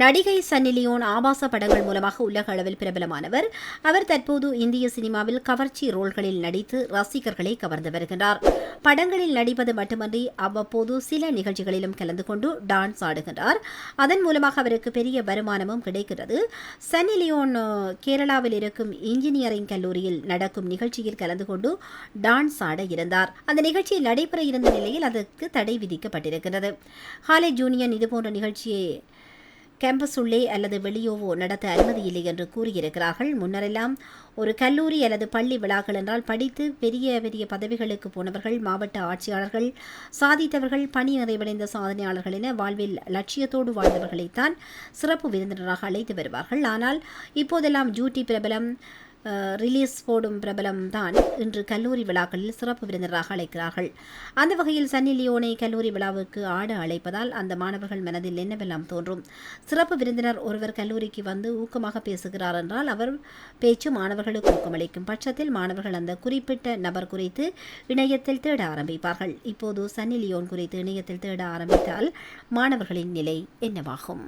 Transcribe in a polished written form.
நடிகை சன்னி லியோன் ஆபாச படங்கள் மூலமாக உலக அளவில் பிரபலமானவர். அவர் தற்போது இந்திய சினிமாவில் கவர்ச்சி ரோல்களில் நடித்து ரசிகர்களை கவர்ந்து வருகின்றார். படங்களில் நடிப்பது மட்டுமன்றி அவ்வப்போது சில நிகழ்ச்சிகளிலும் கலந்து கொண்டு டான்ஸ் ஆடுகின்றார். அதன் மூலமாக அவருக்கு பெரிய வருமானமும் கிடைக்கிறது. சன்னி லியோன் கேரளாவில் இருக்கும் இன்ஜினியரிங் கல்லூரியில் நடக்கும் நிகழ்ச்சியில் கலந்து கொண்டு டான்ஸ் ஆட இருந்தார். அந்த நிகழ்ச்சியில் நடைபெற இருந்த நிலையில் அதற்கு தடை விதிக்கப்பட்டிருக்கிறது. காலேஜ் யூனியன் இதுபோன்ற நிகழ்ச்சியை கேம்பஸ் உள்ளே அல்லது வெளியோவோ நடத்த அனுமதி இல்லை என்று கூறியிருக்கிறார்கள். முன்னரெல்லாம் ஒரு கல்லூரி அல்லது பள்ளி விழாக்கள் என்றால் படித்து பெரிய பெரிய பதவிகளுக்கு போனவர்கள், மாவட்ட ஆட்சியாளர்கள், சாதித்தவர்கள், பணி நிறைவடைந்த சாதனையாளர்கள் என வாழ்வில் லட்சியத்தோடு வாழ்ந்தவர்களைத்தான் சிறப்பு விருந்தினராக அழைத்து வருவார்கள். ஆனால் இப்போதெல்லாம் ஜூட்டி பிரபலம், ரிலீஸ் போடும் பிரபலம் தான் இன்று கல்லூரி விழாக்களில் சிறப்பு விருந்தினராக அழைக்கிறார்கள். அந்த வகையில் சன்னி லியோனை கல்லூரி விழாவுக்கு ஆட அழைப்பதால் அந்த மாணவர்கள் மனதில் என்னவெல்லாம் தோன்றும்? சிறப்பு விருந்தினர் ஒருவர் கல்லூரிக்கு வந்து ஊக்கமாக பேசுகிறார் என்றால் அவர் பேச்சு மாணவர்களுக்கு ஊக்கமளிக்கும் பட்சத்தில் மாணவர்கள் அந்த குறிப்பிட்ட நபர் குறித்து இணையத்தில் தேட ஆரம்பிப்பார்கள். இப்போது சன்னி லியோன் குறித்து இணையத்தில் தேட ஆரம்பித்தால் மாணவர்களின் நிலை என்னவாகும்?